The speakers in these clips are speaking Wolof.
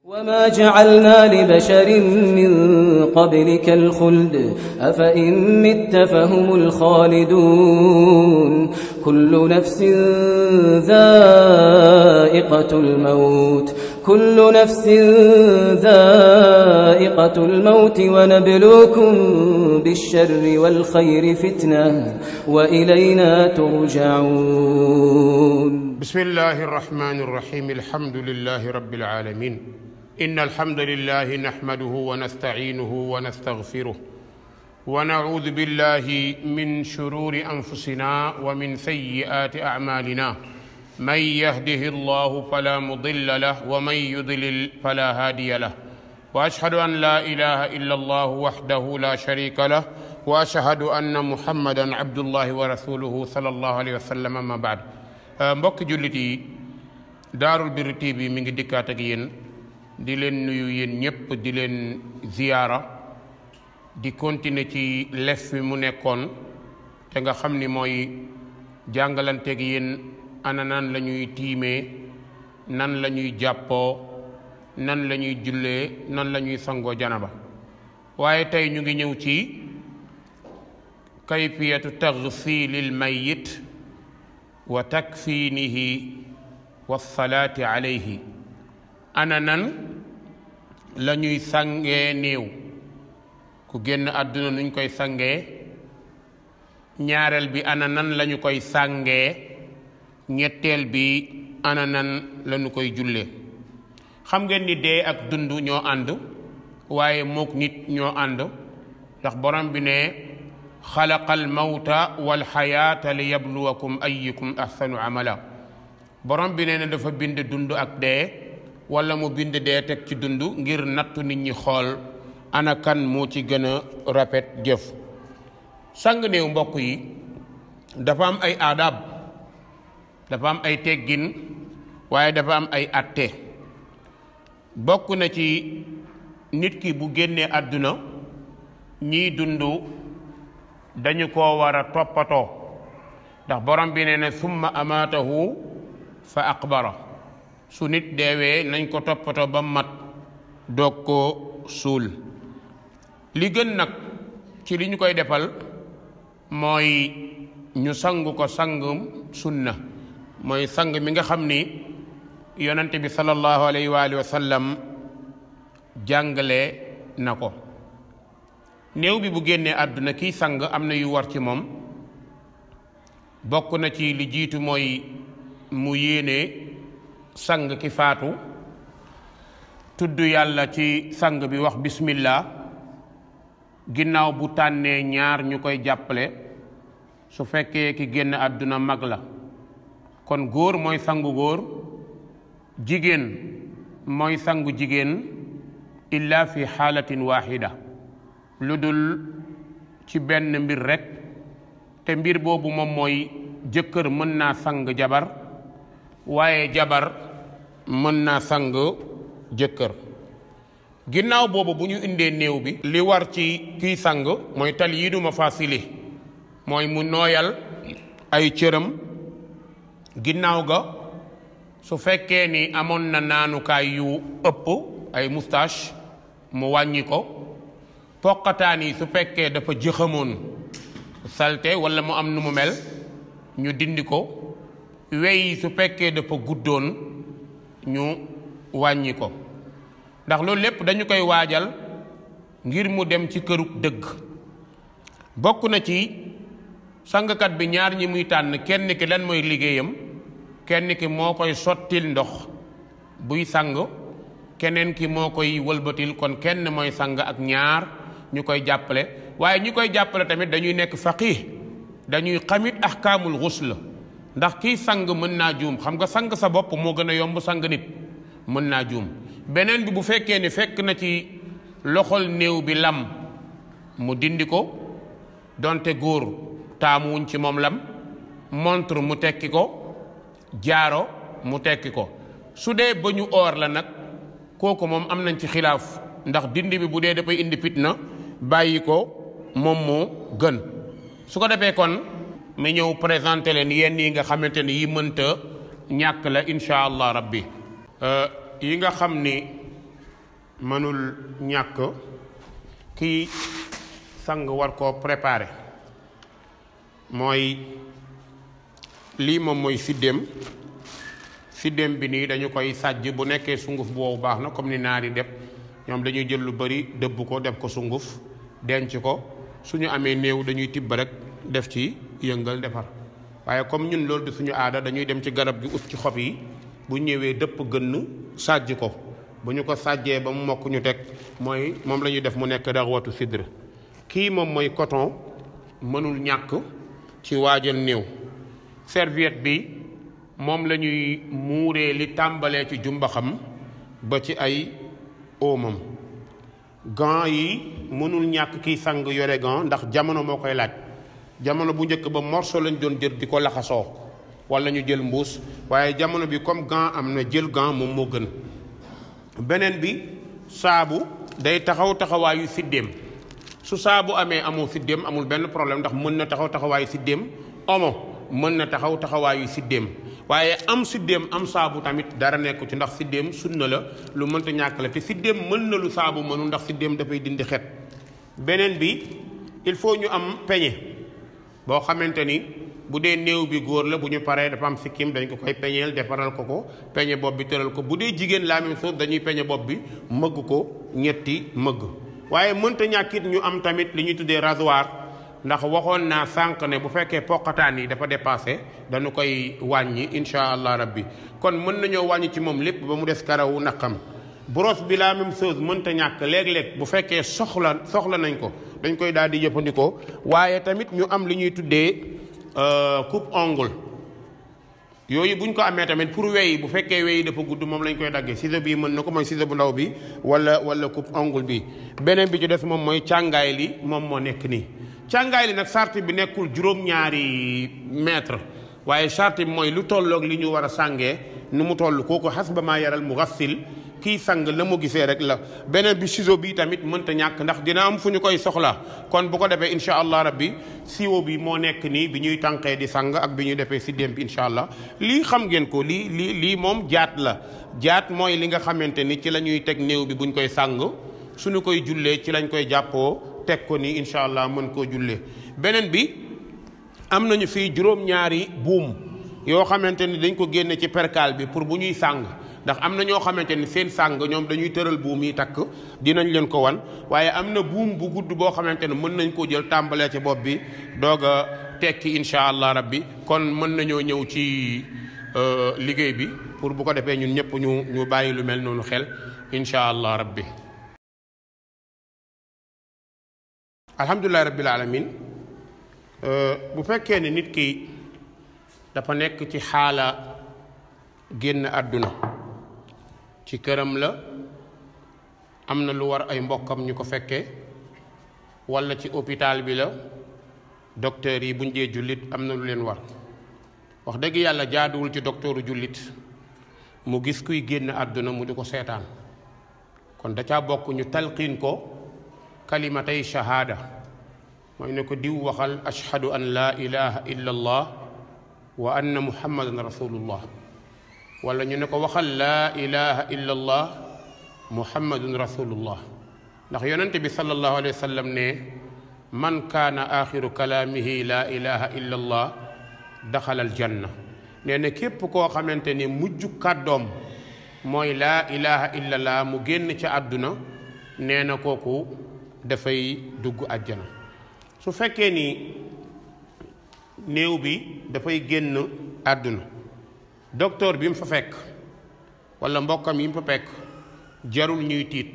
وما جعلنا لبشر من قبلك الخلد أفإن مت فهم الخالدون كل نفس ذائقة الموت ونبلوكم بالشر والخير فتنة وإلينا ترجعون. بسم الله الرحمن الرحيم. الحمد لله رب العالمين. إن الحمد لله نحمده ونستعينه ونستغفره ونعوذ بالله من شرور أنفسنا ومن سيئات أعمالنا. من يهده الله فلا مضل له ومن يضلل فلا هادي له وأشهد أن لا إله إلا الله وحده لا شريك له وأشهد أن محمدا عبد الله ورسوله صلى الله عليه وسلم. أما بعد mbokk jullit yi Daarul Birri TV mi ngi dikkaat ak yéen di leen nuyu yéen ñépp di leen ziyaara di continuer ci lef fi mu nekkoon te nga xam ni mooy jàngalanteeg yéen ana nan la ñuy tiimee, nan la ñuy jàppoo, nan la ñuy jullee, nan la ñuy sangoo janaba. waaye tey ñu ngi ñëw ci kayfiyatu taghsilil mayyit wa takfinihi wa salaati alayhi. ana nan la ñuy sangee néew, ku génn àdduna nuñ koy sangee. ñaareel bi ana nan lañu koy sangee. ñetteel bi ana nan lañu koy jullee. xam ngeen ni dee ak dund ñoo ànd, waaye mook nit ñoo ànd, ndax borom bi ne xalaqal mawta wal xayaata li yabluwakum ayyukum ahsanu amala. borom bi nee na dafa bind dund ak dee, wala mu bind dee teg ci dund ngir nattu nit ñi xool ana kan moo ci gën a rafet jëf. sang néew mbokk yi dafa am ay aadab, dafa am ay teggin, waaye dafa am ay atte. bokk na ci nit ki bu génnee àdduna, ñiy dund dañu ko war a toppatoo, ndax borom bi nee na summa amaatahu fa aqbara. su nit deewee nañ ko toppatoo ba mat doog ko suul. li gën nag ci li ñu koy defal mooy ñu sang ko sang sunna, mooy sang mi nga xam ni yonante bi sallallahu alayhi wa alihi wa sallam jàngale na ko. néew bi bu génnee àdduna kiy sang am na yu war ci moom. bokk na ci li jiitu mooy mu yéene sang ki faatu, tudd yàlla ci sang bi wax bismillah. ginnaaw bu tànnee ñaar ñu koy jàppale, su fekkee ki génn àdduna mag la kon góor mooy sangu góor, jigéen mooy sangu jigéen, illa fi xaalatin waahida, lu dul ci benn mbir rekk. te mbir boobu moom mooy jëkkër mën naa sang jabar, waaye jabar mën naa sang jëkkër. ginnaaw boobu bu ñu indee néew bi, li war ci kiy sang mooy talyiinu mafaasili, mooy mu nooyal ay cëram. ginnaaw ga su fekkee ni amoon na naanukaay yu ëpp, ay moustache, mu wàññi ko. poqataan yi su fekkee dafa jëxamoon salte wala mu am nu mu mel, ñu dindi ko. wey yi su fekkee dafa guddoon, ñu wàññi ko. ndax loolu lépp dañu koy waajal ngir mu dem ci kërug dëgg. bokk na ci sangkat bi ñaar ñi muy tànn, kenn ki lan mooy liggéeyam. kenn ki moo koy sottil ndox buy sang, keneen ki moo koy wëlbatil. kon kenn mooy sang ak ñaar ñu koy jàppale. waaye ñi koy jàppale tamit dañuy nekk faqih, dañuy xamit ahkaamul ghusl, ndax kiy sang mën naa juum. xam nga sang sa bopp moo gën a yomb sang nit, mën naa juum. beneen bi bu fekkee ni fekk na ci loxol néew bi lam, mu dindi ko, donte góor taamuwuñ ci moom lam. montre mu tekki ko, jaaro mu tekki ko. su dee ba ñu oor la nag, kooku moom am nañ ci xilaaf, ndax dindi bi bu dee dafay indi fitna, bàyyi ko moom moo gën. su ko defee kon mi ñëw présenté leen yenn yi nga xamante ni yi mënta ñàkk la incha allah rabbi. yi nga xam ni mënul ñàkk kii sang war koo préparer mooy lii moom mooy siddéem bi nii dañu koy sàjj bu nekkee sunguf bu wow baax na comme ni naari def ñoom dañuy jël lu bari dëbb ko def ko sunguf denc ko suñu amee néew dañuy tibb rek def ci yëngal defar waaye comme ñun loolu di suñu aada dañuy dem ci garab gi ut ci xob yi bu ñëwee dëpp gënn sàjj ko bu ñu ko sàjjee ba mu mokk ñu teg mooy moom la ñuy def mu nekk raxwatu sidra kii moom mooy coton mënul ñàkk ci waajal néew serviette bi moom la ñuy muuree li tàmbalee ci jumbaxam ba ci ay oomam gants yi mënul ñàkk kiy sang yore gant ndax jamono moo koy laaj jamono bu njëkk ba morceau lañ doon jël di ko laxasoo wala ñu jël mbuus waaye jamono bi comme gant am na jël gant moom moo gën beneen bi saabu day taxawaayu siddéem su saabu amee amoo siddéem amul benn problème ndax mën na taxawaayu siddéem omo mën na taxawaayu siddéem waaye am siddéem am saabu tamit dara nekku ci ndax siddéem sunna la lu mënta ñàkk la te siddéem mën na lu saabu mënul ndax siddéem dafay dindi xet beneen bi il faut ñu am peñe boo xamante ni bu dee néew bi góor la bu ñu paree dafa am sikkim dañ ko koy peñeel defaral ko peñe bopp bi tëral ko bu dee jigéen la même chose dañuy peñe bopp bi mëgg ko ñetti mëgg waaye mënta ñàkkit ñu am tamit li ñuy tuddee rasoir ndax waxoon naa sànq ne bu fekkee poqataan yi dafa dépassé dañu koy wàññi incha allah rabbi kon mën nañoo wàññi ci moom lépp ba mu des karawu naqam brosse bi la même chose mënta ñàkk léeg-léeg bu fekkee soxla nañ ko dañ koy daal di jëfandikoo waaye tamit ñu am li ñuy tuddee coupe ongle yooyu buñ ko amee tamit pour wey bu fekkee wey dafa gudd moom lañ koy daggee ciseau bii mën na ko mooy ciseau bu ndaw bi wala coupe ongle bi beneen bi ci des moom mooy càngaay li moom moo nekk nii càngaay li nag charte bi nekkul juróom-ñaari mètre waaye charte bi mooy lu tolloog li ñu war a sàngee nu mu toll kooku xas ba maa yaral mu gassil kii sang la mu gisee rek la beneen bi ciseau bi tamit mënta ñàkk ndax dina am fu ñu koy soxla kon bu ko defee incha allah rabbi siwo bi moo nekk nii bi ñuy tànqee di sang ak bi ñuy defee si démb bi incha allah lii xam ngeen ko lii moom jaat la jaat mooy li nga xamante ni ci la ñuy teg néew bi buñ koy sang suñu koy jullee ci lañ koy jàppoo teg ko nii incha allah mën koo jullee beneen bi am nañu fii juróom-ñaari buum yoo xamante ni dañ ko génne ci perkaal bi pour bu ñuy sang ndax am na ñoo xamante ni seen sàng ñoom dañuy tëral buum yi takk dinañ leen ko wan waaye am na buum bu gudd boo xamante ne mën nañ koo jël tàmbalee ci bopp bi doog a tekki incha allah rabbi kon mën nañoo ñëw ci liggéey bi pour bu ko defee ñun ñëpp ñu bàyyi lu mel noonu xel incha allah rabbi alhamdulillahi rabbil alamin bu fekkee ne nit ki dafa nekk ci xaala génn àdduna ci këram la am na lu war ay mbokkam ñu ko fekkee walla ci hôpital bi la docteur yi buñ dee jullit am na lu leen war wax dëgg yàlla jaaduwul ci docteuru jullit mu gis kuy génn àdduna mu di ko seetaan kon da caa bokk ñu talqiin ko kalimatay shahaada mooy ne ko diw waxal ashhadu an laa ilaha illa allah wa anna muhammadan rasulullah wala ñu ne ko waxal laa ilaha illa allah muhammadun rasulullah ndax yonente bi sallallahu alayhi wa sallam ne man kaana axiru kalaamihi laa ilaha illa allah daxala aljanna nee na képp koo xamante ni mujj kàddoom mooy laa ilaha illa allah mu génn ca àdduna nee na kooku dafay dugg àjjana su fekkee ni néew bi dafay génn àdduna docteur bi mu fa fekk wala mbokkam yi mu fa fekk jarul ñuy tiit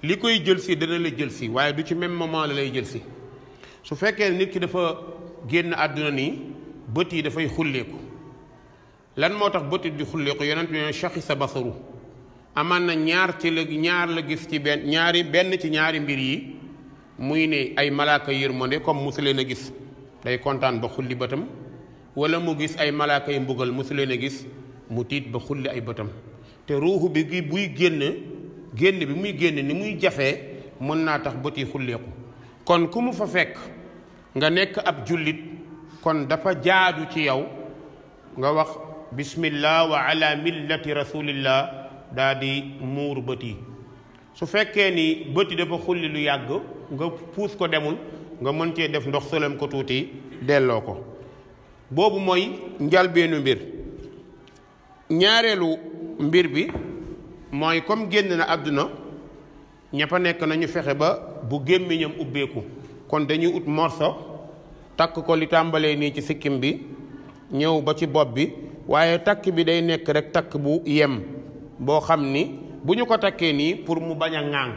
li koy jël si dana la jël si waaye du ci même moment la lay jël si su fekkee nit ki dafa génn àdduna nii bët yi dafay xulleeku lan moo tax bët yi di xulleeku yonent bi ne shaxisa basaru amaan na ñaar la gis ci benn ci ñaari mbir yi muy ne ay malaaka yërmande comme mosu leen a gis day kontaan ba xulli bëtam wala mu gis ay malaaka yi mbugal mosu leen a gis mu tiit ba xulli ay bëtam te ruuxu bi buy génn bi muy génn ni muy jafee mën naa tax bët yi xulleeku kon ku mu fa fekk nga nekk ab jullit kon dafa jaadu ci yow nga wax bismillah wa ala millati rasulillah daa di muur bët yi su fekkee ni bëti dafa xulli lu yàgg nga puus ko demul nga mën cee def ndox sëlëm ko tuuti delloo ko. boobu mooy njalbeenu mbir. ñaareelu mbir bi mooy comme génn na àdduna ña fa nekk nañu fexe ba bu gémmiñam ubbeeku kon dañuy ut morso takk ko li tàmbalee nii ci sikkim bi ñëw ba ci bopp bi waaye takk bi day nekk rek takk bu yem boo xam ni bu ñu ko takkee nii pour mu bañ a ŋaaŋ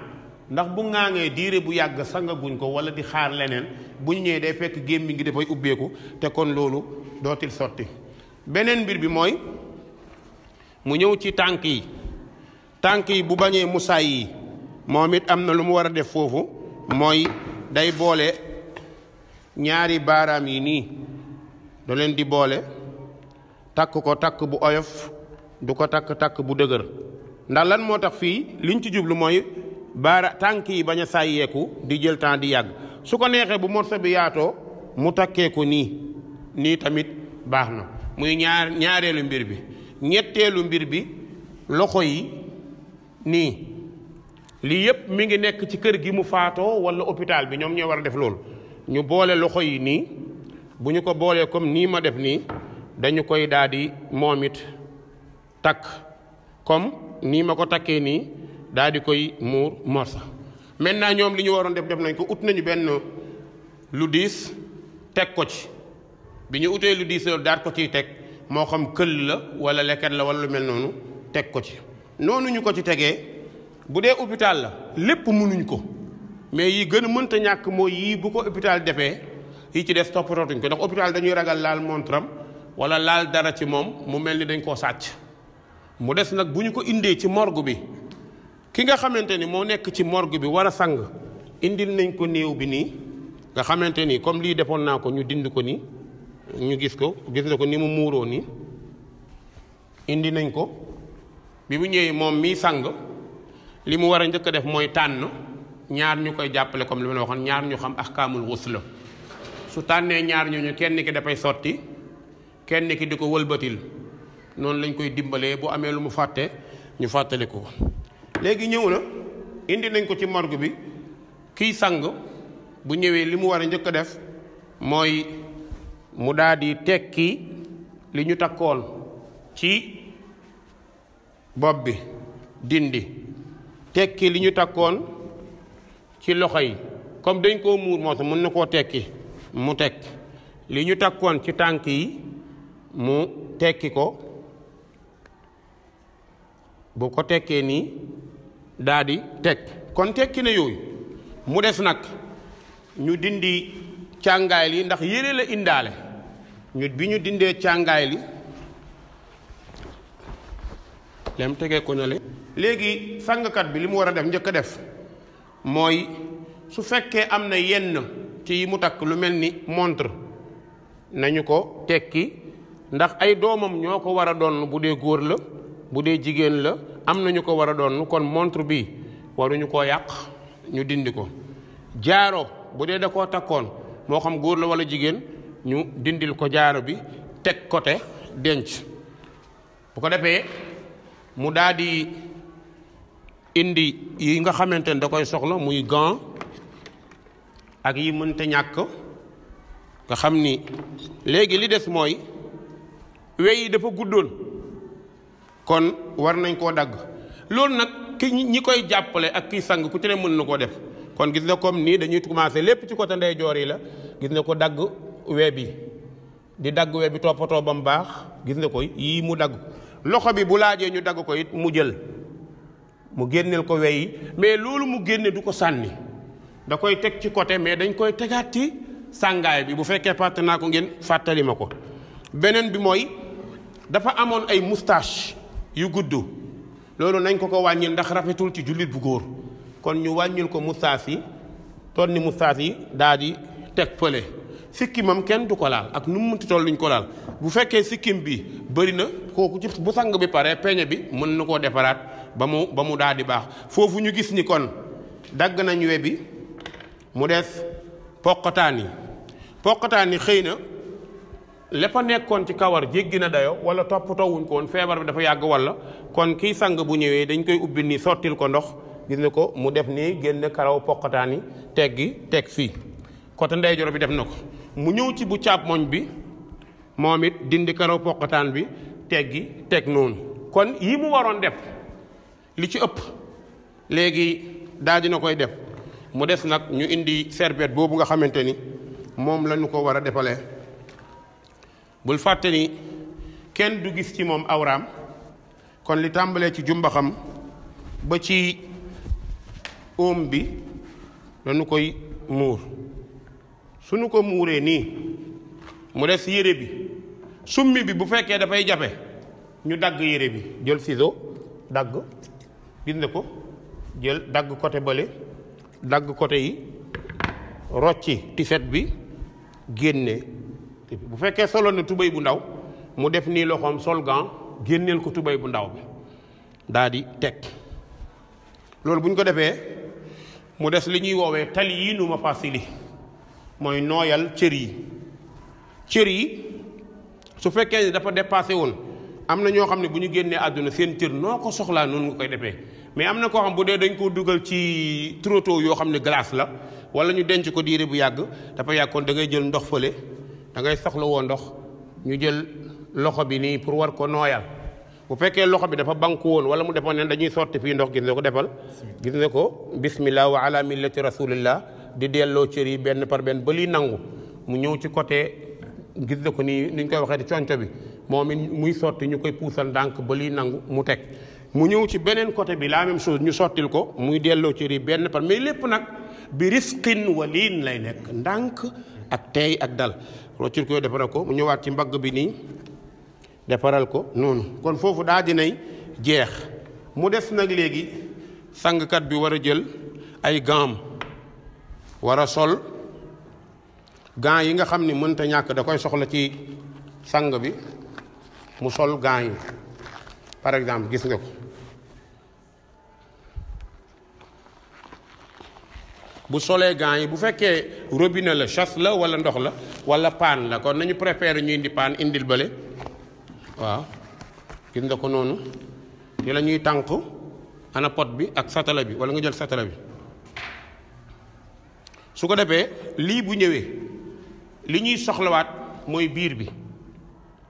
ndax bu ŋaaŋee diire bu yàgg sangaguñ ko wala di xaar leneen bu ñu ñëwee day fekk gémmiñ gi dafay ubbeeku te kon loolu dootil sotti. beneen mbir bi mooy mu ñëw ci tànk yi bu bañee musaay yi moom it am na lu mu war a def foofu mooy day boole ñaari baaraam yi nii da leen di boole takk ko takk bu oyof du ko takk bu dëgër ndax lan moo tax fii liñ ci jublu mooy tànk yi bañ a sàyyeeku di jël temps di yàgg su ko neexee bu morso bi yaatoo mu takkee ko nii tamit baax na muy ñaareelu mbir bi. ñetteelu mbir bi loxo yi nii lii yépp mi ngi nekk ci kër gi mu faatoo wala hôpital bi ñoom ñoo war a def loolu ñu boole loxo yi nii bu ñu ko boolee comme nii ma def nii dañu koy daal di moom it takk comme nii ma ko takkee nii daal di koy muur morsa. maintenant ñoom li ñu waroon def nañ ko ut nañu benn lu diis teg ko ci bi ñu utee lu diis loolu daal ko ciy teg moo xam këll la wala leket la wala lu mel noonu teg ko ci noonu ñu ko ci tegee bu dee hôpital la lépp mënuñ ko mais yi gën a mënta ñàkk mooy yii bu ko hôpital defee yi ci des toppatootuñ ko ndax hôpital dañuy ragal laal montram wala laal dara ci moom mu mel ni dañ koo sàcc. mu des nag bu ñu ko indee ci morgue bi ki nga xamante ni moo nekk ci morgue bi war a sang indil nañ ko néew bi nii nga xamante ni comme lii defoon naa ko ñu dind ko nii ñu gis na ko ni mu muuroo nii indi nañ ko bi mu ñëwee moom mii sang li mu war a njëkk a def mooy tànn ñaar ñu koy jàppale comme li ma la waxoon ñaar ñu xam ahkaamul ghusl su tànnee ñaar ñooñu kenn ki dafay sotti kenn ki di ko wëlbatil noonu lañ koy dimbalee bu amee lu mu fàtte ñu fàttali ko. léegi ñëw na indi nañ ko ci morgue bi kiy sang bu ñëwee li mu war a njëkk a def mooy mu daal di tekki li ñu takkoon ci bopp bi dindi tekki li ñu takkoon ci loxo yi comme dañ koo muur moo tax mën na koo tekki mu teg li ñu takkoon ci tànk yi mu tekki ko bu ko tekkee nii daal di teg kon tekki na yooyu mu des nag ñu dindi càngaay li ndax yére la indaale bi ñu dindee càngaay li lem tegee ko na le léegi sangkat bi li mu war a def njëkk a def mooy su fekkee am na yenn ci yi mu takk lu mel ni montre nañu ko tekki ndax ay doomam ñoo ko war a doon bu dee góor la bu dee jigéen la am nañu ko war a doon kon montre bi waruñu koo yàq ñu dindi ko. jaaro bu dee da koo takkoon moo xam góor la wala jigéen ñu dindil ko jaaro bi teg côté denc bu ko defee mu daal di indi yi nga xamante ne da koy soxla muy gant ak yi mënta ñàkk nga xam ni léegi li des mooy wey yi dafa guddoon kon war nañ koo dagg loolu nag ki ñi koy jàppale ak kiy sang ku ci ne mën na koo def kon gis nga comme nii dañuy commencé lépp ci côté ndeyjoor yi la gis nga ko dagg we bi di dagg we bi toppatoo ba mu baax gis nga ko yii mu dagg loxo bi bu laajee ñu dagg ko it mu jël mu génneel ko we yi mais loolu mu génne du ko sànni da koy teg ci côté mais dañ koy tegaat ci sàngaay bi bu fekkee fàtte naa ko ngeen fàttali ma ko. beneen bi mooy dafa amoon ay moustache yu gudd loolu nañ ko wàññil ndax rafetul ci jullit bu góor kon ñu wàññil ko moustache yi toon ni moustache yi daal di teg fële sikkimam kenn du ko laal ak nu mu munti toll luñ ko laal bu fekkee sikkim bi bëri na kooku ci bu sang bi pare peñe bi mën na koo defaraat ba mu daal di baax foofu ñu gis ni kon dagg nañ we bi mu des poqataan yi xëy na lépp a nekkoon ci kawar jéggi na dayo wala toppatoo wuñ ko woon feebar bi dafa yàgg wala kon kiy sang bu ñëwee dañ koy ubbi ni sottil ko ndox gis nga ko mu def nii génne karaw poqataan yi teg fii côté ndeyjoor bi def na ko mu ñëw ci bu càmmoñ bi moom it dindi karaw poqataan bi teg noonu kon yi mu waroon def li ci ëpp léegi daal dina koy def mu des nag ñu indi serviette boobu nga xamante ni moom la ñu ko war a defalee bul fàtte ni kenn du gis ci moom awraam kon li tàmbalee ci jumbaxam ba ci óom bi dañu koy muur suñu ko muuree nii mu des yére bi summi bi bu fekkee dafay jafe ñu dagg yére bi jël ciseau dagg gis nga ko jël dagg côté bële dagg côté yi rocci tiset bi génne bu fekkee soloon na tubéy bu ndaw mu def nii loxoom sol gant génneel ko tubéy bu ndaw bi daal di teg loolu bu ñu ko defee mu des li ñuy woowee tali yi nu ma fasili mooy nooyal cër yi su fekkee ni dafa dépassé woon am na ñoo xam ne bu ñu génnee àdduna seen cër noo ko soxlaa noonu nga koy defee mais am na koo xam bu dee dañ koo dugal ci trottoir yoo xam ne glace la wala ñu denc ko diire bu yàgg dafa yàggoon da ngay jël ndox fële da ngay soxla woo ndox ñu jël loxo bi nii pour war ko nooyal bu fekkee loxo bi dafa banku woon wala mu defoon ne dañuy sotti fii ndox gis nga ko defal gis nga ko bismillah wa ala millati rasulillah di delloo cër yi benn par benn ba lii nangu mu ñëw ci côté gis nga ko nii ni ñu koy waxee di conco bi moom it muy sotti ñu koy puusal ndànk ba lii nangu mu teg mu ñëw ci beneen côté bi la même chose ñu sottil ko muy delloo cër yi benn par mais lépp nag bi risqin waliin lay nekk ndànk ak teey ak dal roccil koy defaral ko mu ñëwaat ci mbagg bi nii defaral ko noonu kon foofu daa dinay jeex mu des nag léegi sangkat bi war a jël ay gants war a sol gants yi nga xam ni mënta ñàkk da koy soxla ci sang bi mu sol gants yi par exemple gis nga ko bu solee gants yi bu fekkee robinet la chasse la wala ndox la wala paan la kon nañu préférer ñu indi paan indil bële waaw gis nga ko noonu ci la ñuy tànk ana pot bi ak satala bi wala nga jël satala bi su ko defee lii bu ñëwee li ñuy soxlawaat mooy biir bi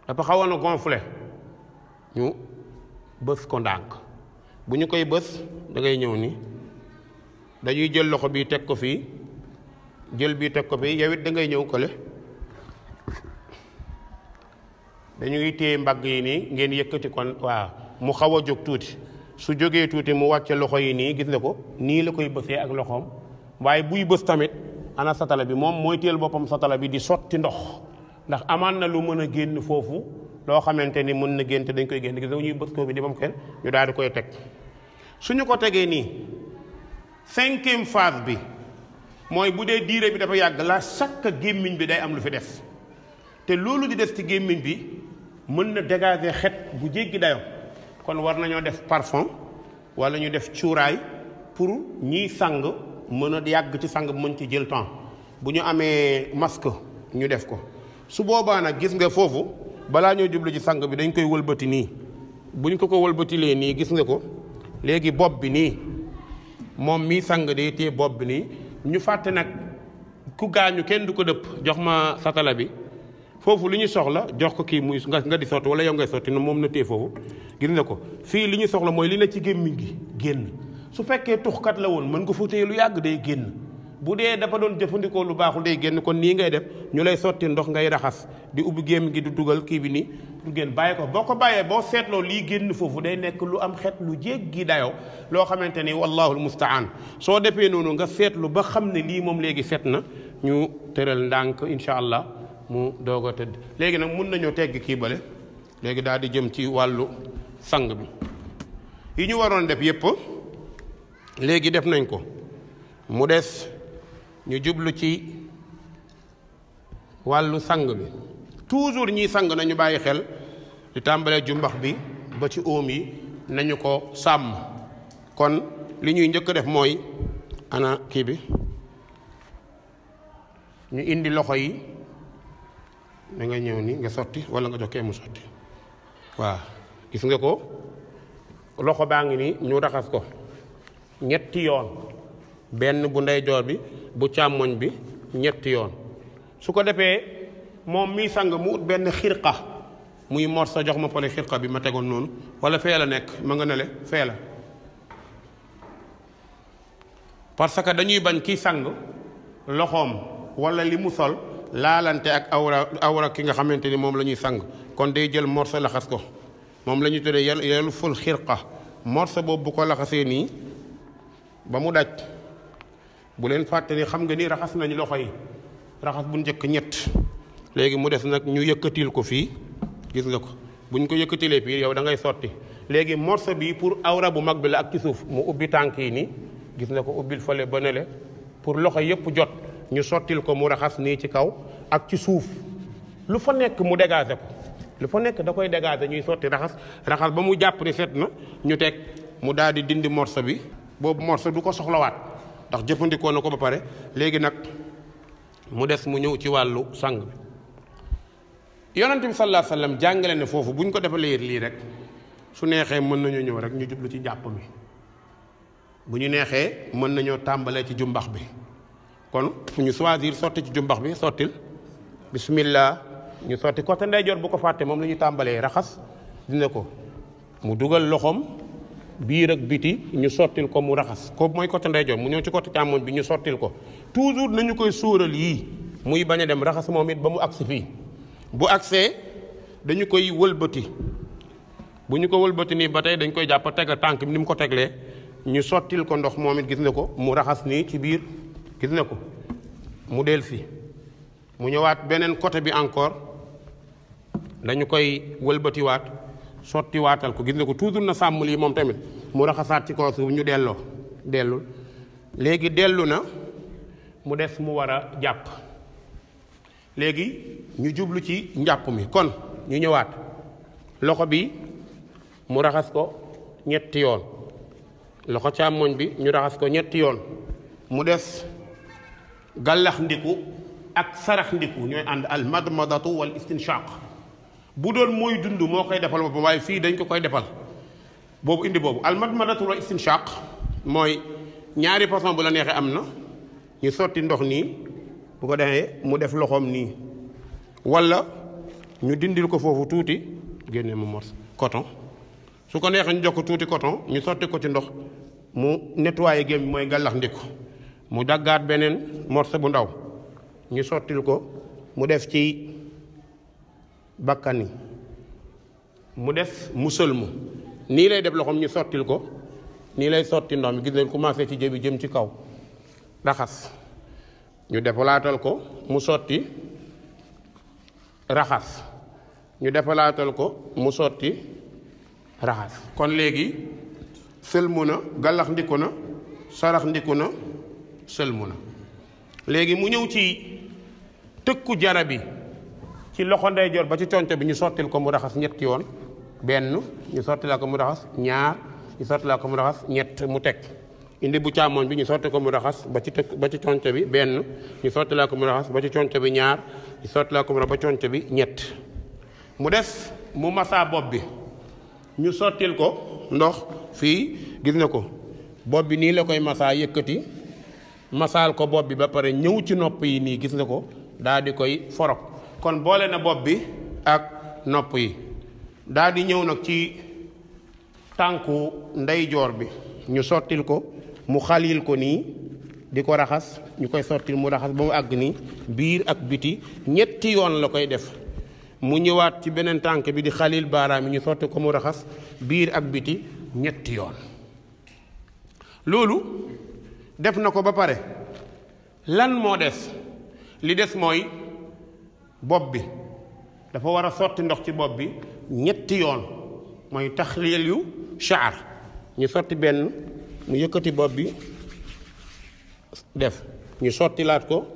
dafa xawoon a gonflé ñu bës ko ndànk bu ñu koy bës da ngay ñëw ni dañuy jël loxo bi teg ko fii jël bii teg ko fii yow it da ngay ñëw kële dañuy téye mbagg yi nii ngeen yëkkati kon waaw mu xaw a jóg tuuti su jógee tuuti mu wàcce loxo yi nii gis nga ko nii la koy bësee ak loxoom waaye buy bës tamit ana satala bi moom mooy téel boppam satala bi di sotti ndox ndax amaan na lu mën a génn foofu loo xamante ni mën na génn te dañ koy génn gis nga ñuy bës ko bi di bam kenn ñu daal di koy teg suñu ko tegee nii 5e phase bi mooy bu dee diire bi dafa yàgg la chaque gémmiñ bi day am lu fi des te loolu di des ci gémmiñ bi mën na dégager xet bu jéggi dayoo kon war nañoo def parfum wala ñu def cuuraay pour ñiy sang mën a yàgg ci sang mën ci jël temps bu ñu amee masque ñu def ko su boobaa nag gis nga foofu balaa ñoo jublu ci sang bi dañ koy wëlbati nii bu ñu ko wëlbatilee nii gis nga ko léegi bopp bi nii moom mii sang day téye bopp bi nii ñu fàtte nag ku gaañu kenn du ko dëpp jox ma satala bi foofu li ñu soxla jox ko kii muy nga di sotti wala yow ngay sotti moom na téye foofu gis nga ko fii li ñu soxla mooy li na ci gémmiñ gi génn su fekkee tuxkat la woon mën nga fa téye lu yàgg day génn bu dee dafa doon jëfandikoo lu baaxul day génn kon nii ngay def ñu lay sotti ndox ngay raxas di ubbi gémmiñ gi di dugal kii bi nii pour génn bàyyi ko boo ko bàyyee boo seetloo lii génn foofu day nekk lu am xet lu jéggi dayoo loo xamante ni wallahul mustaan soo defee noonu nga seetlu ba xam ne lii moom léegi set na ñu tëral ndànk incha allah mu doog a tëdd léegi nag mun nañoo tegg kii bale léegi daal di jëm ci wàllu sang bi yi ñu waroon def yépp léegi def nañ ko mu des ñu jublu ci wàllu sang bi toujours ñiy sang nañu bàyyi xel di tàmbalee jumbax bi ba ci óom yi nañu ko sàmm kon li ñuy njëkk def mooy ana kii bi ñu indi loxo yi da nga ñëw ni nga sotti wala nga jox kee mu sotti waaw gis nga ko loxo baa ngi nii ñu raxas ko ñetti yoon, benn bu ndeyjoor bi bu càmmoñ bi ñetti yoon. su ko defee moom mii sang mu ut benn xirqa muy morsa jox ma pole xirqa bi ma tegoon noonu, wala fee la nekk ma nga ne le fee la, parce que dañuy bañ kii sang loxoom wala li mu sol laalante ak awra ki nga xamante ni moom la ñuy sang. kon day jël morsa laxas ko, moom la ñuy tuddee yelu ful xirqa. morsa boobu bu ko laxasee nii ba mu daj, bu leen fàtte ni xam nga ni raxas nañu loxo yi raxas bu njëkk ñett, léegi mu des nag ñu yëkkatil ko fii, gis nga ko buñ ko yëkkatilee fii yow da ngay sotti. léegi morsa bi pour awra bu mag bi la ak ci suuf, mu ubbi tànk yi nii, gis nga ko ubbil fële ba nele pour loxo yëpp jot, ñu sottil ko mu raxas nii ci kaw ak ci suuf. lu fa nekk mu dégagé ko, lu fa nekk da koy dégagé, ñuy sotti raxas ba mu jàpp ni set na, ñu teg mu daal di dindi morsa bi. boobu morsa du ko soxlawaat ndax jëfandikoo na ko ba pare. léegi nag mu des mu ñëw ci wàllu sang bi. yonent bi sallallahu alayhi wasallam jàngale ne foofu bu ñu ko defalee lii rek su neexee mën nañoo ñëw rek ñu jublu ci jàpp mi, bu ñu neexee mën nañoo tàmbalee ci jumbax bi. kon fu ñu choisir sotti ci jumbax bi sottil bismillah, ñu sotti côté ndeyjoor bu ko fàtte moom la ñuy tàmbalee raxas, dina ko mu dugal loxoom biir ak biti ñu sottil ko mu raxas ko, mooy côté ndeyjoor. mu ñëw ci côté càmmoñ bi ñu sottil ko. toujours nañu koy sóoral yii muy bañ a dem raxas moom it ba mu agsi fii. bu agsee dañu koy wëlbati, bu ñu ko wëlbati nii ba tey dañ koy jàpp teg tànk bi ni mu ko teglee, ñu sottil ko ndox moom it, gis nga ko mu raxas nii ci biir, gis nga ko mu del si. mu ñëwaat beneen côté bi encore dañu koy wëlbatiwaat sottiwaatal ko, gis nga ko toujours na sàmm lii moom tamit mu raxasaat ci kaw suuf, ñu dellul. léegi dellu na, mu des mu war a jàpp. léegi ñu jublu ci njàpp mi. kon ñu ñëwaat, loxo bi mu raxas ko ñetti yoon, loxo càmmoñ bi ñu raxas ko ñetti yoon, mu des gàllax ndiku ak sarax ndiku ñooy ànd, al madmadatu wal istinshaq. bu doon mooy dund moo koy defal boppam, waaye fii dañ ko koy defal boobu indi boobu. al madmadatu wal istinshaq mooy ñaari façon bu la neexee am na, ñu sotti ndox nii, bu ko defee mu def loxoom nii, wala ñu dindil ko foofu tuuti, génne mu mors coton. su ko neexee ñu jox ko tuuti coton, ñu sotti ko ci ndox mu nettoyé gémmiñ, mooy gàllax ndiku. mu daggaat beneen morceau bu ndaw, ñu sottil ko mu def ci bakkan yi, mu def mu sëlmu nii lay def loxoom, ñu sottil ko nii lay sotti ndox mi, gis leen commencé ci jëbi jëm ci kaw raxas, ñu defalaatal ko mu sotti raxas, ñu defalaatal ko mu sotti raxas. kon léegi sëlmu na, gàllax ndiku na, sarax ndiku na, sëlmu na. léegi mu ñëw ci tëkku jara bi, ci loxo ndeyjoor ba ci conco bi ñu sottil ko mu raxas ñetti yoon, benn ñu sottila ko mu raxas, ñaar ñu sottila ko mu raxas, ñett mu teg. indi bu càmmoñ bi ñu sotti ko mu raxas ba ci conco bi benn, ñu sottila ko mu raxas ba ci conco bi ñaar, ñu sottila ko mu raxas ba conco bi ñett. mu des mu masaa bopp bi, ñu sottil ko ndox fii, gis na ko bopp bi nii la koy masaa, yëkkati masaal ko bopp bi ba pare ñëw ci nopp yi nii, gis nga ko daal di koy forok. kon boole na bopp bi ak nopp yi. daal di ñëw nag ci tànku ndeyjoor bi, ñu sottil ko mu xalil ko nii, di ko raxas, ñu koy sottil mu raxas ba mu àgg nii, biir ak biti ñetti yoon la koy def. mu ñëwaat ci beneen tànk bi di xalil baaraam yi, ñu sotti ko mu raxas biir ak biti ñetti yoon. loolu def na ko ba pare, lan moo des? li des mooy bopp bi dafa war a sotti ndox ci bopp bi ñetti yoon, mooy taxliil yu shaar. ñu sotti benn, mu yëkkati bopp bi def, ñu sottilaat ko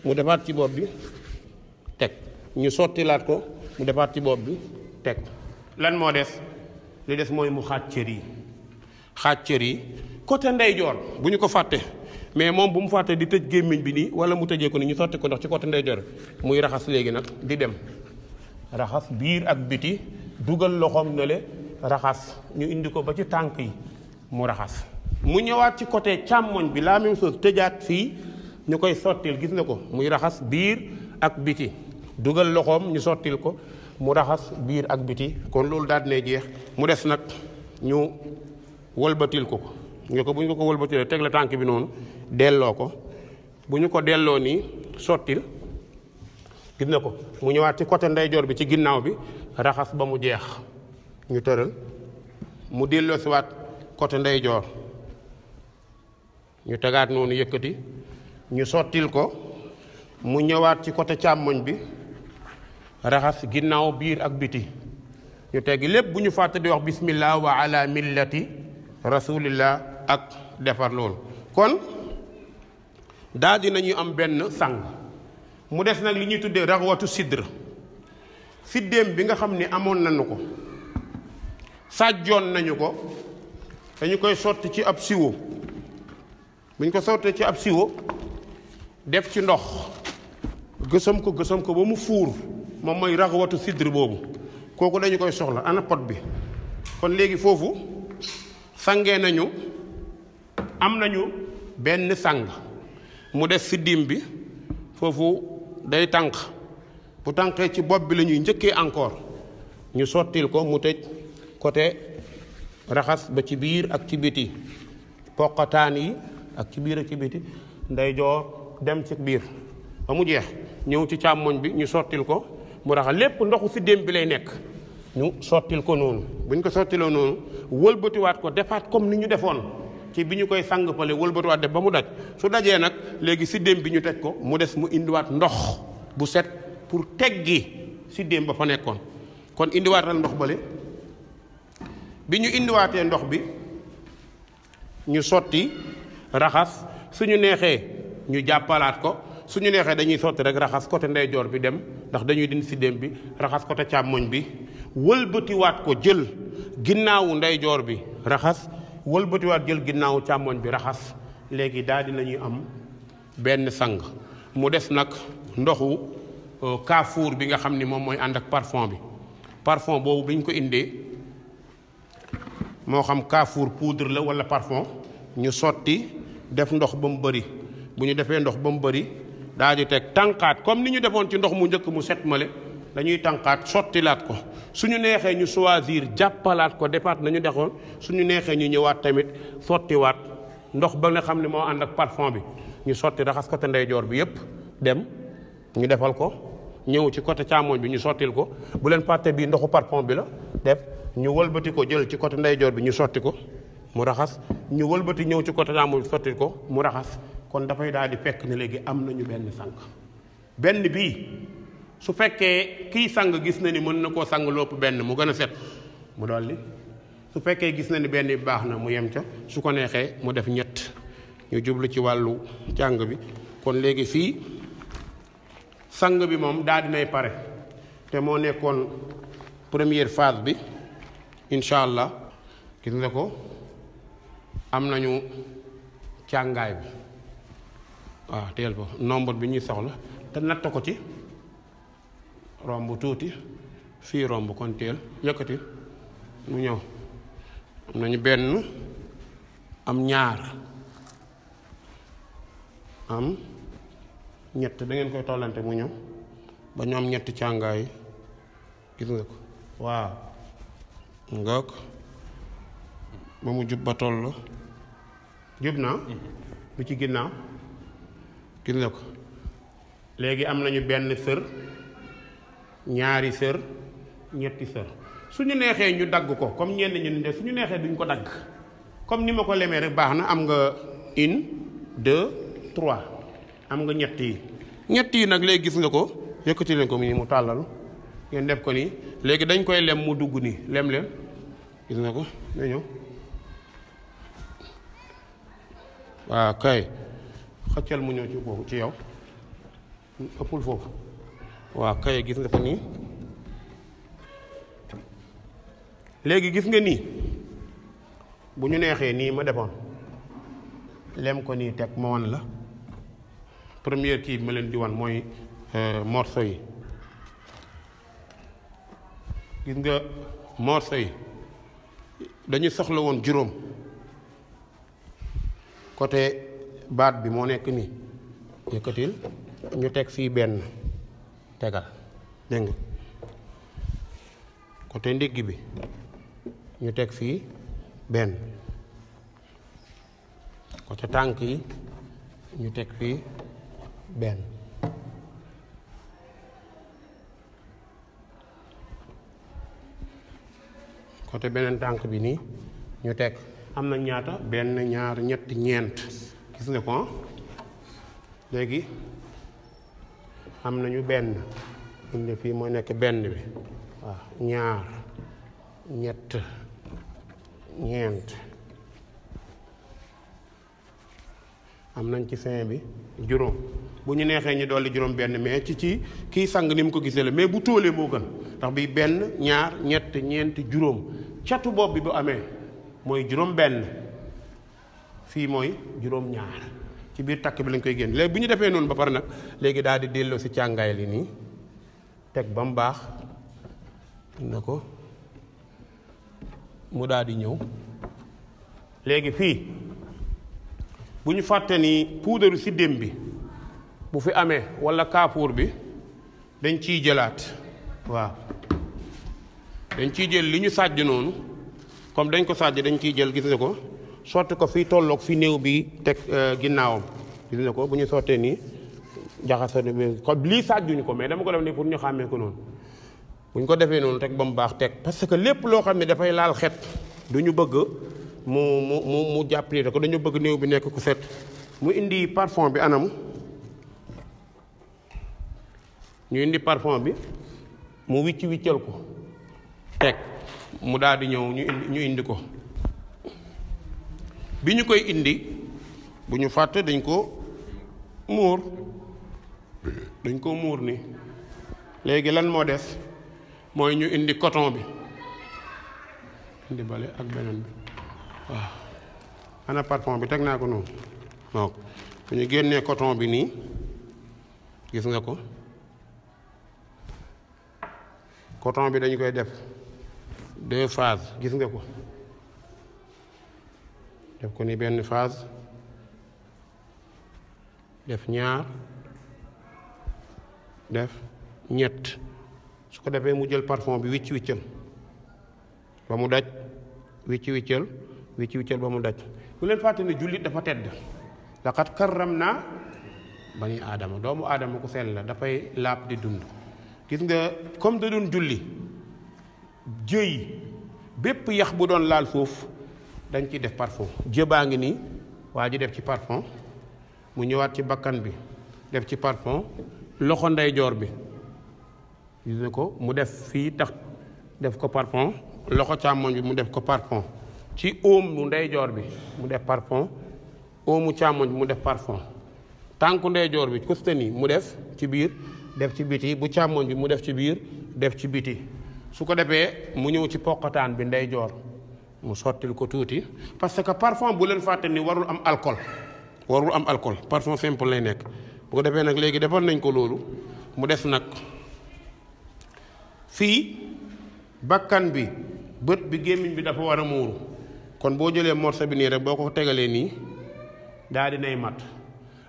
mu defaat ci bopp bi teg, ñu sottilaat ko mu defaat ci bopp bi teg. lan moo des? li des mooy mu xaaj cër yi côté ndeyjoor bu ñu ko fàtte, mais moom bu mu fàtte di tëj gémmiñ bi nii, wala mu tëjee ko ni ñu sotti ko ndox ci côté ndeyjoor muy raxas. léegi nag di dem raxas biir ak biti, dugal loxoom ne le raxas, ñu indi ko ba ci tànk yi mu raxas. mu ñëwaat ci côté càmmoñ bi la même chose tëjaat fii ñu koy sottil gis nga ko muy raxas biir ak biti dugal loxoom ñu sottil ko mu raxas biir ak biti kon loolu daal dina jeex mu des nag ñu wëlbatil ko ñu ko bu ñu ko wëlbatilee teg la tànk bi noonu delloo ko bu ñu ko delloo nii sottil gis na ko mu ñëwaat ci côté ndeyjoor bi ci ginnaaw bi raxas ba mu jeex ñu tëral mu delloo si waat côté ndeyjoor ñu tegaat noonu yëkkati ñu sottil ko mu ñëwaat ci côté càmmoñ bi raxas ginnaaw biir ak biti ñu teggi lépp bu ñu fàtte di wax bismillah wa ala millati rasulillah ak defar loolu kon daal dinañu am benn sang mu des nag li ñuy tuddee raxwatu sidr siddéem bi nga xam ni amoon nañu ko sàjjoon nañu ko dañu koy sotti ci ab siwo bu ñu ko sottee ci ab siwo def ci ndox gësam ko ba mu fuur moom mooy raxwatu sidr boobu kooku dañu koy soxla ana pot bi kon léegi foofu sangee nañu am nañu benn sang mu des siddim bi foofu day tànq bu tànqee ci bopp bi la ñuy njëkkee encore ñu sottil ko mu tëj côté raxas ba ci biir ak ci biti poqataan yi ak ci biir ak ci biti ndeyjoor dem ci biir ba mu jeex ñëw ci càmmoñ bi ñu sottil ko mu raxas lépp ndoxu siddéem bi lay nekk ñu sottil ko noonu bu ñu ko sottiloo noonu wëlbatiwaat ko defaat comme ni ñu defoon ci bi ñu koy sang pale wëlbatiwaat def ba mu daj su dajee nag léegi siddéem bi ñu teg ko mu des mu indiwaat ndox bu set pour teggi siddéem ba fa nekkoon kon indiwaatal ndox bale bi ñu indiwaatee ndox bi ñu sotti raxas suñu neexee ñu jàppalaat ko suñu neexee dañuy sotti rek raxas côté ndeyjoor bi dem ndax dañuy dindi siddéem bi raxas côté càmmoñ bi wëlbatiwaat ko jël ginnaawu ndeyjoor bi raxas wëlbatiwaat jël ginnaawu càmmoñ bi raxas léegi daal dinañuy am benn sang mu des nag ndoxu kaafuur bi nga xam ni moom mooy ànd ak parfum bi parfum boobu bi ñu ko indee moo xam kaafuur poudre la wala parfum ñu sotti def ndox ba mu bëri bu ñu defee ndox ba mu bëri daal di teg tànqaat comme ni ñu defoon ci ndox mu njëkk mu set male dañuy tànqaat sottilaat ko suñu neexee ñu choisir jàppalaat ko defaat nañu dexoon suñu neexee ñu ñëwaat tamit sottiwaat ndox ba nga xam ne moo ànd ak parfum bi ñu sotti raxas côté ndeyjoor bi yépp dem ñu defal ko ñëw ci côté càmmoñ bi ñu sottil ko bu leen fàtte bii ndoxu parfum bi la def ñu wëlbati ko jël ci côté ndeyjoor bi ñu sotti ko mu raxas ñu wëlbati ñëw ci côté càmmoñ bi sottil ko mu raxas kon dafay daal di fekk ne léegi am nañu benn sang benn bii su fekkee kiy sang gis na ni mën na koo sang lopp benn mu gën a set mu dolli su fekkee gis na ni benn bi baax na mu yem ca su ko neexee mu def ñett ñu jublu ci wàllu jàng bi kon léegi fii sang bi moom daal dinay pare te moo nekkoon première phase bi incha allah gis nga ko am nañu càngaay bi waaw teel ba nombre bi ñuy soxla te natt ko ci romb tuuti fii romb kon teel yëkkati mu ñëw am nañu benn am ñaar am ñett da ngeen koy tollante mu ñëw ba ñu am ñetti càngaay gis nga ko waaw nga ko ba mu jub ba toll jub na bi ci ginnaaw gis nga ko léegi am nañu benn sër ñaari sër ñetti sër suñu neexee ñu dagg ko comme ñenn ñu ne suñu neexee duñ ko dagg comme ni ma ko lemee rek baax na am nga 1 2 3 am nga ñett yi nag léegi gis nga ko yëkkati leen ko mu mu tàllalu ngeen def ko nii léegi dañ koy lem mu dugg nii lem leen gis nga ko day ñëw waaw kay xëccal mu ñëw ci boobu ci yow ëppul foofu waaw kay gis nga ko nii léegi gis nga nii bu ñu neexee nii ma defoon lem ko nii teg ma wan la première kii bi ma leen di wan mooy morceau yi gis nga morceau yi dañu soxla woon juróom côté baat bi moo nekk nii yëkkatil ñu teg fii benn tegal dégg nga côté ndigg bi ñu teg fii benn côté tànk yi ñu teg fii benn côté beneen tànk bi nii ñu teg am na ñaata benn ñaar ñett ñeent gis nga ko léegi am nañu benn indi fii mooy nekk benn bi waaw ñaar ñett ñeent am nañ ci fin bi juróom bu ñu neexee ñu dolli juróom benn mais ci kii sang ni mu ko gisee la mais bu tóolee moo gën ndax bi benn ñaar ñett ñeent juróom catu bopp bi bu amee mooy juróom benn fii mooy juróom ñaar ci biir takk bi lañ koy génn léegi bu ñu defee noonu ba pare nag léegi daal di delloo si càngaay li nii teg ba mu baax na ko mu daal di ñëw léegi fii bu ñu fàtte ni puudaru siddéem bi bu fi amee walla kaafuur bi dañ ciy jëlaat waaw dañ ciy jël li ñu sàjj noonu comme dañ ko sàjj dañ ciy jël gis nga ko sotti ko fii tolloog fi néew bi teg ginnaawam gis nga ko bu ñu sottee nii jaxasoo bi comme lii sàjjuñu ko mais dama ko def nii pour ñu xàmmee ko noonu bu ñu ko defee noonu teg ba mu baax teg parce que lépp loo xam ne dafay laal xet du ñu bëgg mu jàppale ko dañu bëgg néew bi nekk ku set mu indi parfum bi anam ñu indi parfum bi mu wiccal ko teg mu daal di ñëw ñu indi ko bi ñu koy indi bu ñu fàtte dañ ko muur ni léegi lan moo des mooy ñu indi coton bi indi bale ak beneen bi waaw ana parfum bi teg naa ko noonu waaw bu ñu génnee coton bi nii gis nga ko coton bi dañu koy def 2 phases gis nga ko def ko ni benn phase def ñaar def ñett su ko defee mu jël parfum bi wiccal ba mu daj wiccal ba mu daj bu leen fàtte ne jullit dafa tedd laqad karramna bani aadama doomu aadama ku sell la dafay laab di dund gis nga comme da doon julli jëy bépp yax bu doon laal suuf dañ ciy def parfum jëbaa ngi nii waa ji def ci parfum mu ñëwaat ci bakkan bi def ci parfum loxo ndeyjoor bi gis nga ko mu def fii tax def ko parfum loxo càmmoñ bi mu def ko parfum ci óomu ndeyjoor bi mu def parfum óomu càmmoñ bi mu def parfum tànku ndeyjoor bi kustani mu def ci biir def ci biti bu càmmoñ bi mu def ci biir def ci biti su ko defee mu ñëw ci poqataan bi ndeyjoor mu sottil ko tuuti parce que parfum bu leen fàtte ni warul am alcool parfum simple lay nekk bu ko defee nag léegi defal nañ ko loolu mu des nag fii bakkan bi bët bi gémmiñ bi dafa war a muuru kon boo jëlee morceau bi nii rek boo ko tegalee nii daal di nay mat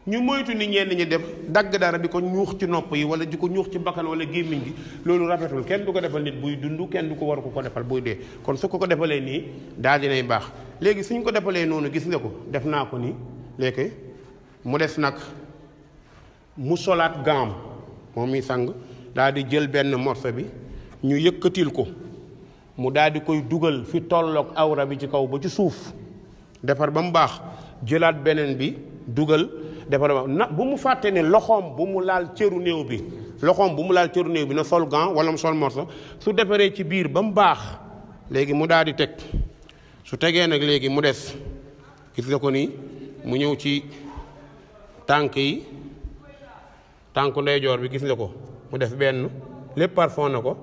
ñu moytu ni ñenn ñi def dagg dara di ko ñuux ci nopp yi wala di ko ñuux ci bakkan wala gémmiñ gi loolu rafetul kenn du ko defal nit buy dund kenn du ko war ko defal buy dee kon su ko defalee nii daal di nay baax léegi suñ ko defalee noonu gis nga ko def naa ko nii léegi mu des nag mu solaat gaam moom mi sang daal di jël benn morceau bi ñu yëkkatil ko mu daal di koy dugal fi tolloog awra bi ci kaw ba ci suuf defar ba mu baax jëlaat beneen bi dugal defar ba na bu mu fàtte ne loxoom bu mu laal cëru néew bi na sol gant wala mu sol morceau su defaree ci biir ba mu baax léegi mu daal di teg su tegee nag léegi mu des gis nga ko nii mu ñëw ci tànk yi tànku ndeyjoor bi gis nga ko mu def benn lépp parfum na ko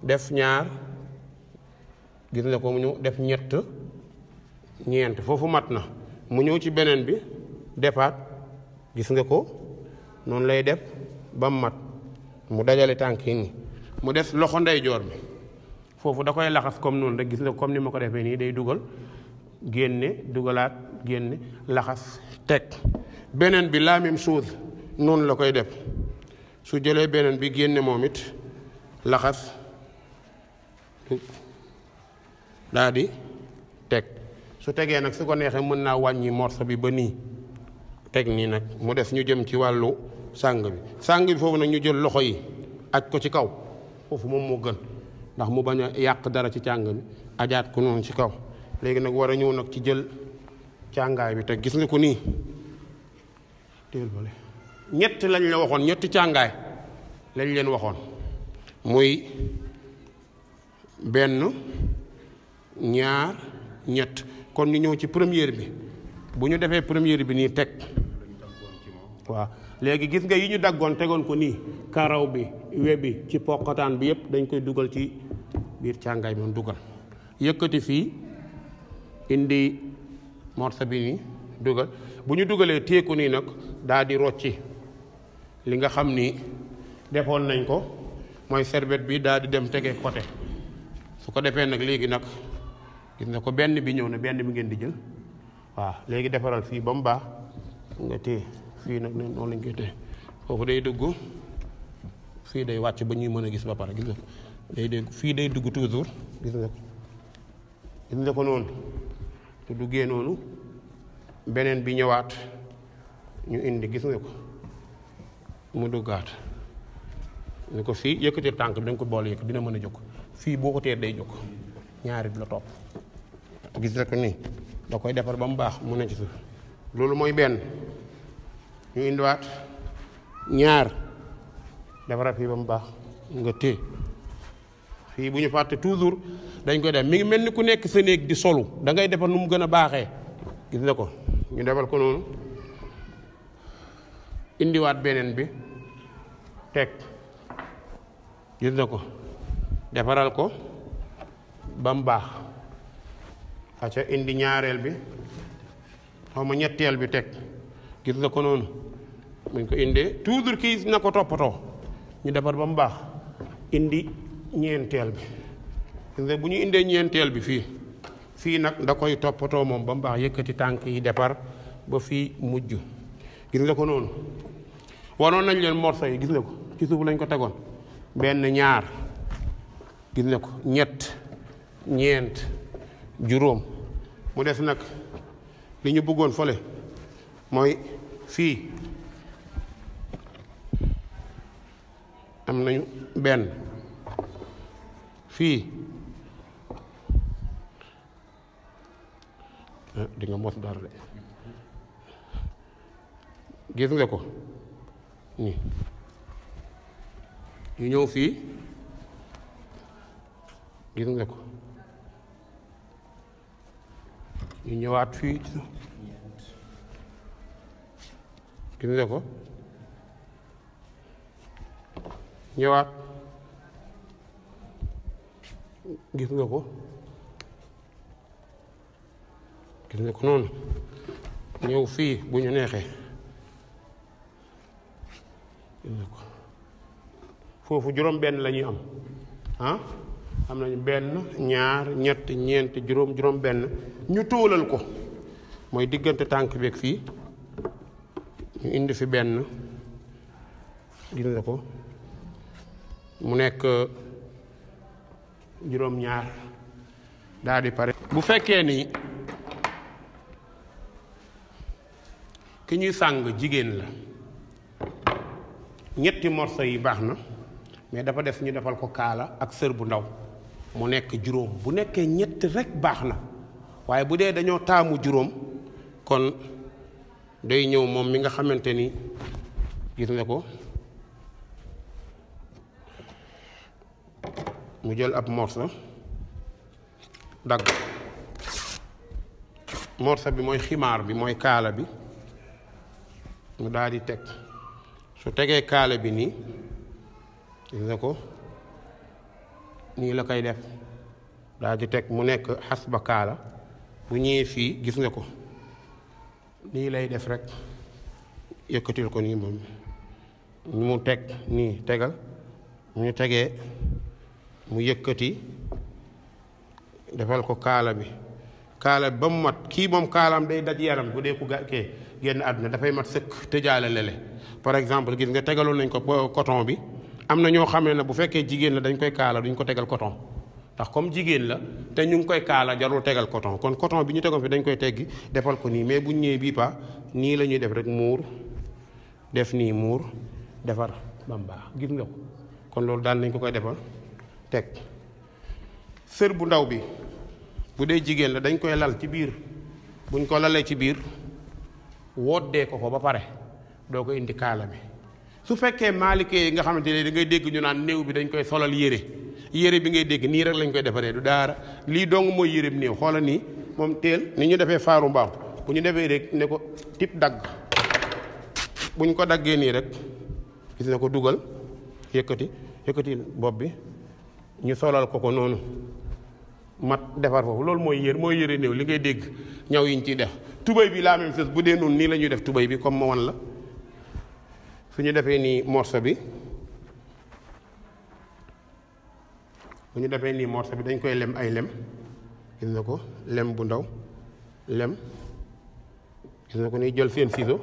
def ñaar gis nga ko mu ñëw def ñett ñeent foofu mat na mu ñëw ci beneen bi defaat gis nga ko noonu lay def ba mu mat mu dajale tànk yi nii mu des loxo ndeyjoor bi foofu da koy laxas comme noonu rek gis nga comme ni ma ko defee nii day dugal génne dugalaat génne laxas teg. beneen bi la même chose noonu la koy def su jëlee beneen bi génne moom it laxas daa di teg. su tegee nag su ko neexee mën naa wàññi morso bi ba nii teg nii nag mu des ñu jëm ci wàllu sàng bi foofu nag ñu jël loxo yi aj ko ci kaw foofu moom moo gën ndax mu bañ a yàq dara ci càng bi ajaat ko noonu ci kaw. léegi nag war a ñëw nag ci jël càngaay bi te gis nga ko nii ñett lañ la waxoon ñetti càngaay lañ leen waxoon muy benn ñaar ñett. kon ñu ñëw ci première bi bu ñu defee première bi nii teg waaw léegi gis nga yi ñu daggoon tegoon ko nii karaw bi we bi ci poqataan bi yëpp dañ koy dugal ci biir càngaay bi dugal yëkkati fii indi morso bi nii dugal bu ñu dugalee téeku nii nag daal di rocci li nga xam ni defoon nañ ko mooy serviette bi daal di dem tege côté su ko defee nag léegi nag gis nga ko benn bi ñëw na benn bi ngeen di jël waaw léegi defaral fii ba mu baax nga téye fii nag noonu lañ koy téye foofu day dugg fii day wàcc ba ñuy mën a gis ba pare gis nga ko day dégg fii day dugg toujours gis nga ko noonu te duggee noonu beneen bi ñëwaat ñu indi gis nga ko mu duggaat ni ko fii yëkkati tànk bi da nga ko boole yëkk dina mën a jóg fii boo ko tee day jóg ñaari bi la topp gis nga ko nii da koy defar ba mu baax mu ne ci suuf loolu mooy benn ñu indiwaat ñaar defaraat fii ba mu baax nga téye fii bu ñu fàtte toujours dañ koy def mi ngi mel ni ku nekk sa néeg di solu da ngay defar nu mu gën a baaxee gis nga ko ñu defal ko noonu indiwaat beneen bi teg gis nga ko defaral ko ba mu baax acca indi ñaareel bi xaw ma ñetteel bi teg gis nga ko noonu muñ ko indee toujours kii na ko toppatoo ñu defar ba mu baax indi ñeenteel bi gis nga bu ñu indee ñeenteel bi fii nag da koy toppatoo moom ba mu baax yëkkati tànk yi defar ba fii mujj gis nga ko noonu wanoon nañ leen morso yi gis nga ko ci suuf lañ ko tegoon benn ñaar gis nga ko ñett ñeent juróom mu des nag li ñu bëggoon fole mooy fii am nañu benn fii di nga mos dara de gis nga ko nii ñu ñëw fii gis nga ko ñu ñëwaat fii gis nga ko ñëwaat gis nga ko gis nga ko noonu ñëw fii bu ñu neexee gis nga ko foofu juróom benn la ñuy am am nañu benn ñaar ñett ñeent juróom benn ñu tóolal ko mooy diggante tànk beeg fii ñu indi fi benn gis nga ko mu nekk juróom ñaar daal di pare bu fekkee ni ki ñuy sàng jigéen la ñetti morso yi baax na mais dafa def ñu defal ko kaala ak sër bu ndaw mu nekk juróom bu nekkee ñett rekk baax na waaye bu dee dañoo taamu juróom kon day ñëw moom mi nga xamante ni gis nga ko mu jël ab morso dagg morso bi mooy ximaar bi mooy kaala bi mu daal di teg su tegee kaala bi nii gis nga ko nii la koy def daal di teg mu nekk xas ba kaala bu ñëwee fii gis nga ko nii lay def rek yëkkatil ko nii moom mu teg nii tegal ñu tegee mu yëkkati defal ko kaala bi kaala ba mu mat kii moom kaalaam day daj yaram bu dee ku kee génn àdduna dafay mat sëkk tëjaale lele par exemple gis nga tegaloon nañ ko coton bi am na ñoo xam ne bu fekkee jigéen la dañ koy kaala duñ ko tegal coton ndax comme jigéen la te ñu ngi koy kaala jarul tegal coton kon coton bi ñu tegoon fi dañ koy teggi defal ko nii mais buñ ñëwee bii pa nii la ñuy def rek muur def nii muur defar ba mu baax gis nga ko kon loolu daan nañ ko koy defal teg sër bu ndaw bi bu dee jigéen la dañ koy lal ci biir buñ ko lalee ci biir woddee ko ba pare doo ko indi kaala bi su fekkee maalikee yi nga xamante ne da ngay dégg ñu naan néew bi dañ koy solal yére bi ngay dégg nii rek lañ koy defaree du daara lii dong mooy yére bi néew xoola nii moom teel ni ñu defee faaru mbaam bu ñu defee rek ne ko tip dagg buñ ko daggee nii rek gis na ko dugal yëkkati bopp bi ñu solal ko noonu mat defar foofu loolu mooy yére néew li ngay dégg ñaw yiñ ciy def tubéy bi la même chose bu dee noonu nii la ñuy def tubéy bi comme ma wan la su ñu defee nii morceau bi bu ñu defee nii morceau bi dañ koy lem ay lem gis na ko lem bu ndaw lem gis na ko ni jël seen ciseau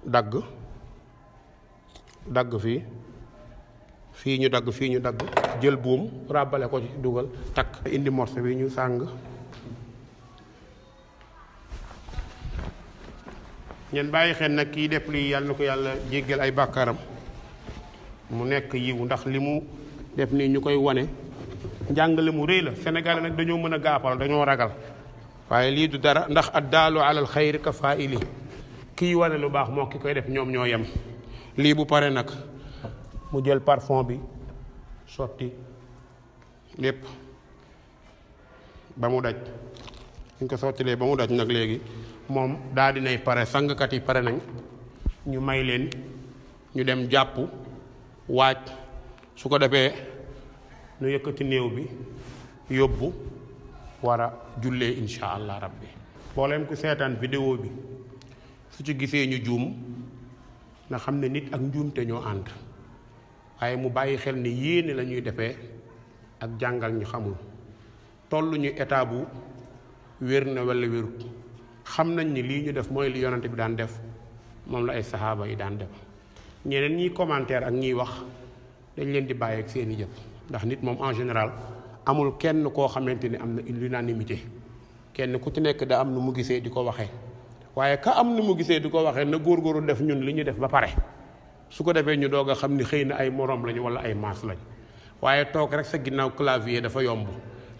dagg fii ñu dagg jël buum ràbbale ko ci dugal takk indi morceau bi ñu sàng ngeen bàyyi xel nag kii def lii yàlla na ko yàlla jéggal ay bàkkaaram mu nekk yiw ndax li mu def nii ñu koy wane njàngale mu rëy la Sénégal nag dañoo mën a gaapal dañoo ragal waaye lii du dara ndax addaalu alal xayri ka faa'ili kii wane lu baax moo ki koy def ñoom ñoo yem lii bu pare nag mu jël parfum bi sotti lépp ba mu daj ñu ko sottilee ba mu daj nag léegi moom daa dinay pare sangkat yi pare nañ ñu may leen ñu dem jàpp waaj su ko defee nu yëkkati néew bi yóbbu war a jullee insha allah rabbi booleem ku seetaan vidéo bi su ci gisee ñu juum nga xam ne nit ak njuumte ñoo ànd waaye mu bàyyi xel ne yéene la ñuy defee ak jàngal ñu xamul tollu ñu état bu wér na wala wérut xam nañ ni lii ñu def mooy li yonante bi daan def moom la ay saxaaba yi daan def ñeneen ñiy commentaire ak ñiy wax dañ leen di bàyyi ak seeni jëf ndax nit moom en général amul kenn koo xamante ni am na l'unanimité kenn ku ci nekk da am nu mu gisee di ko waxee waaye ka am nu mu gisee di ko waxee na góorgóorlu def ñun li ñu def ba pare su ko defee ñu doog a xam ni xëy na ay morom lañu wala ay maas lañ waaye toog rek sa ginnaaw clavier dafa yomb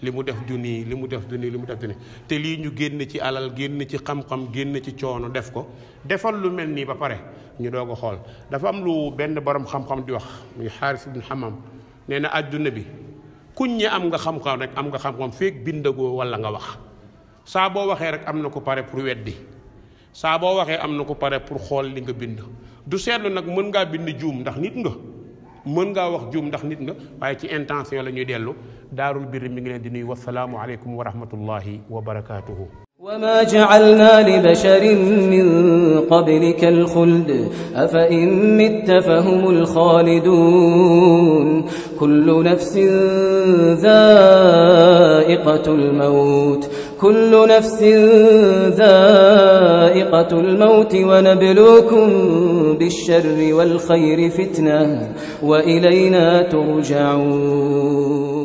li mu def du nii li mu def du nii li mu def du nii te lii ñu génn ci alal génn ci xam-xam génn ci coono def ko defal lu mel nii ba pare ñu doog a xool dafa am lu benn borom xam-xam di wax muy Xaaris ibn Hammam nee na àdduna bi kuñ ñi am nga xam-xam rek am nga xam-xam feek bindagoo wala nga wax saa boo waxee rek am na ko pare pour weddi saa boo waxee am na ko pare pour xool li nga bind du seetlu nag mën ngaa bind juum ndax nit nga mën ngaa wax juum ndax nit nga waaye ci intention la ñuy dellu daarul birri mi ngi leen di nuyu wasalaamu aleykum wa rahmatullahi wa barakaatuhu. وما جعلنا لبشر من قبلك الخلد أفإن مت فهم الخالدون كل نفس ذائقة الموت ونبلوكم بالشر والخير فتنة وإلينا ترجعون